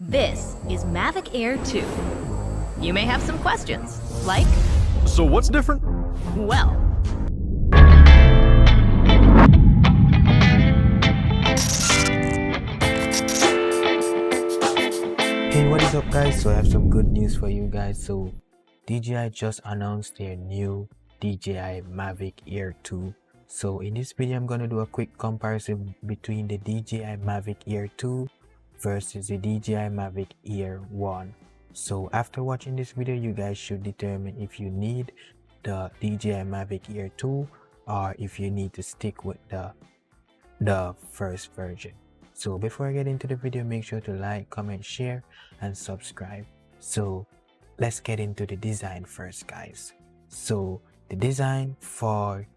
This is Mavic Air 2. You may have some questions, like, So what's different? well, Hey, what is up guys? So I have some good news for you guys. So DJI just announced their new DJI Mavic Air 2. So in this video I'm going to do a quick comparison between the DJI Mavic Air 2 versus the DJI Mavic Air 1. So after watching this video, you guys should determine if you need the DJI Mavic Air 2 or if you need to stick with the first version. So before I get into the video, make sure to like, comment, share and subscribe. So let's get into the design first, guys. So the design for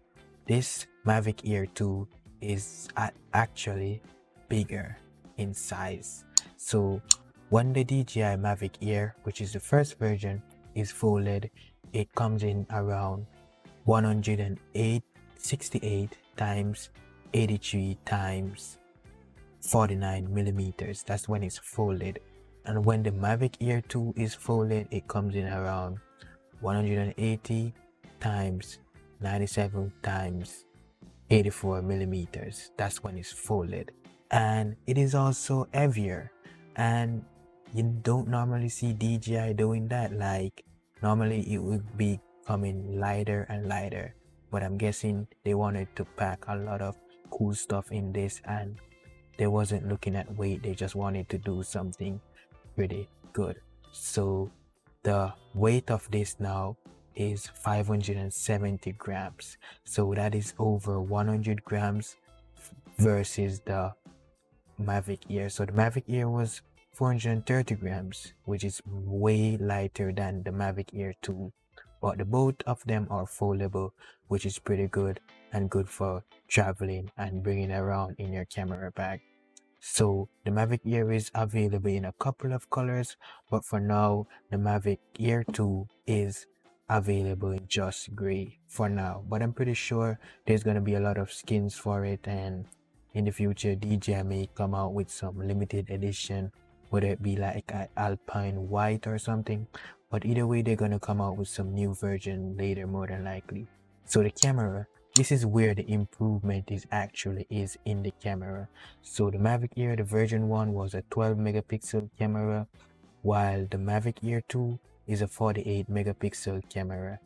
this Mavic Air 2 is actually bigger in size. So when the DJI Mavic Air, which is the first version, is folded, it comes in around 168 times 83 times 49 millimeters. That's when it's folded. And when the Mavic Air 2 is folded, it comes in around 180 times 97 times 84 millimeters. That's when it's folded. And it is also heavier, and you don't normally see DJI doing that. Like normally it would be coming lighter and lighter, but I'm guessing they wanted to pack a lot of cool stuff in this and they wasn't looking at weight. They just wanted to do something pretty good. So the weight of this now is 570 grams. So that is over 100 grams versus the Mavic Air. So the Mavic Air was 430 grams, which is way lighter than the Mavic Air 2. But the both of them are foldable, which is pretty good and good for traveling and bringing around in your camera bag. So the Mavic Air is available in a couple of colors, but for now the Mavic Air 2 is available in just gray for now. But I'm pretty sure there's gonna be a lot of skins for it, and in the future DJI may come out with some limited edition, whether it be like an alpine white or something. But either way, they're gonna come out with some new version later, more than likely. So the camera, this is where the improvement is in the camera. So the Mavic Air, the version 1 was a 12 megapixel camera, while the Mavic Air 2 is a 48 megapixel camera.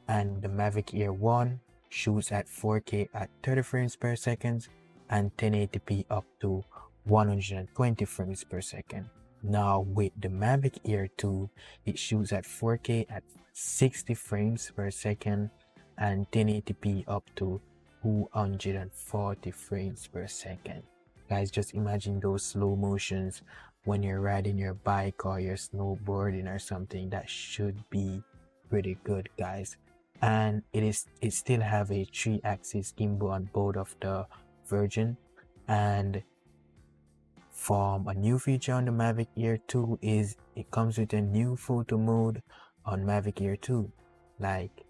And the Mavic Air 1 shoots at 4K at 30 frames per second and 1080p up to 120 frames per second. Now with the Mavic Air 2, it shoots at 4K at 60 frames per second and 1080p up to 240 frames per second. Guys, just imagine those slow motions when you're riding your bike or you're snowboarding or something. That should be pretty good, guys. And it still have a 3-axis gimbal on both of the version. And a new feature on the Mavic Air 2 is it comes with a new photo mode on Mavic Air 2. Like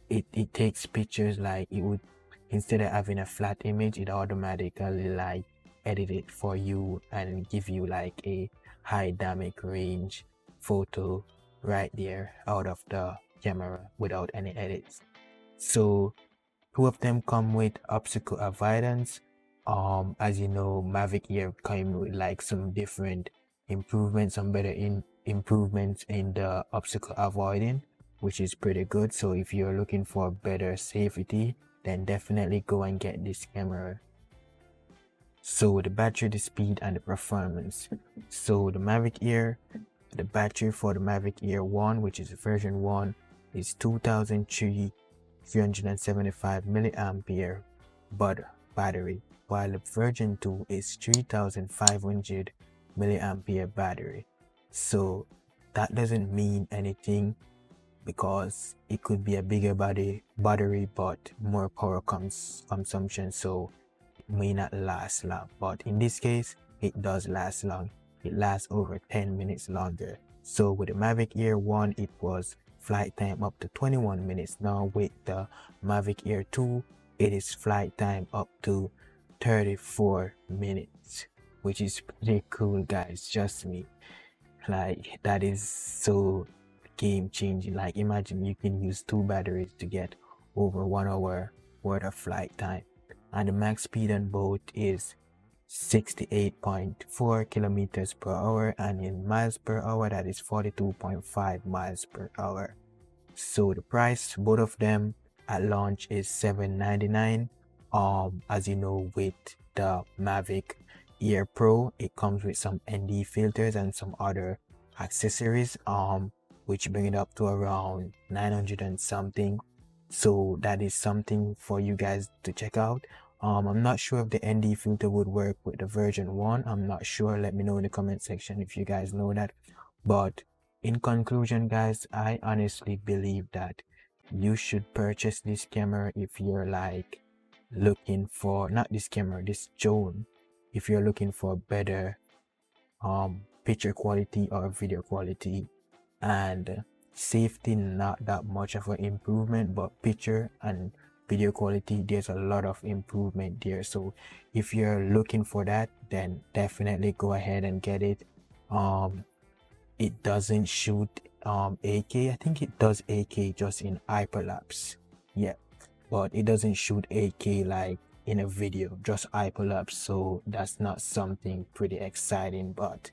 it takes pictures, like it would, instead of having a flat image, it automatically like edit it for you and give you like a high dynamic range photo right there out of the camera without any edits. So 2 of them come with obstacle avoidance. As you know, Mavic Air came with like some different improvements, some better improvements in the obstacle avoiding, which is pretty good. So if you're looking for better safety, then definitely go and get this camera. So the battery, the speed and the performance. So the Mavic Air, the battery for the Mavic Air 1, which is version 1, is 2375 milliampere battery, while the version 2 is 3500 milliampere battery. So that doesn't mean anything, because it could be a bigger battery but more power consumption, so it may not last long. But in this case, it does last long. It lasts over 10 minutes longer. So with the Mavic Air 1, it was flight time up to 21 minutes. Now with the Mavic Air 2, it is flight time up to 34 minutes, which is pretty cool, guys. Trust me, like that is so game changing. Like imagine you can use 2 batteries to get over 1 hour worth of flight time, and the max speed on both is 68.4 kilometers per hour, and in miles per hour that is 42.5 miles per hour. So the price, both of them at launch, is $799. As you know, with the Mavic Air Pro, it comes with some ND filters and some other accessories, which bring it up to around 900 and something. So that is something for you guys to check out. I'm not sure if the ND filter would work with the version 1. I'm not sure. Let me know in the comment section if you guys know that. But in conclusion, guys, I honestly believe that you should purchase this camera if you're like looking for, not this camera, this drone, if you're looking for better picture quality or video quality, and safety not that much of an improvement, but picture and video quality there's a lot of improvement there. So if you're looking for that, then definitely go ahead and get it. It doesn't shoot 8K. I think it does 8K just in hyperlapse, yeah, but it doesn't shoot 8K like in a video, just hyperlapse. So that's not something pretty exciting, but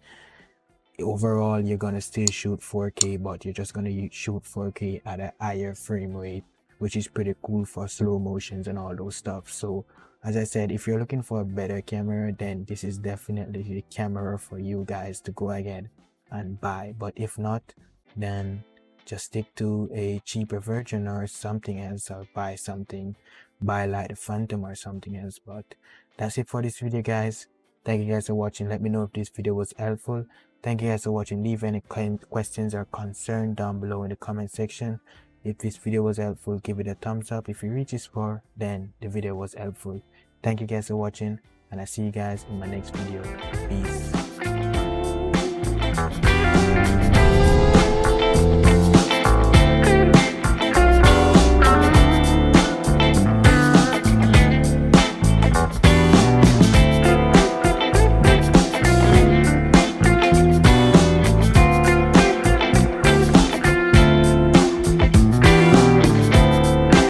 overall you're gonna still shoot 4K, but you're just gonna shoot 4K at a higher frame rate, which is pretty cool for slow motions and all those stuff. So as I said, if you're looking for a better camera, then this is definitely the camera for you guys to go ahead and buy. But if not, then just stick to a cheaper version or something else, or buy like the Phantom or something else. But that's it for this video, guys. Thank you guys for watching. Let me know if this video was helpful. Thank you guys for watching. Leave any questions or concern down below in the comment section. If this video was helpful, give it a thumbs up. If you reach this far, then the video was helpful. Thank you guys for watching, and I see you guys in my next video. Peace.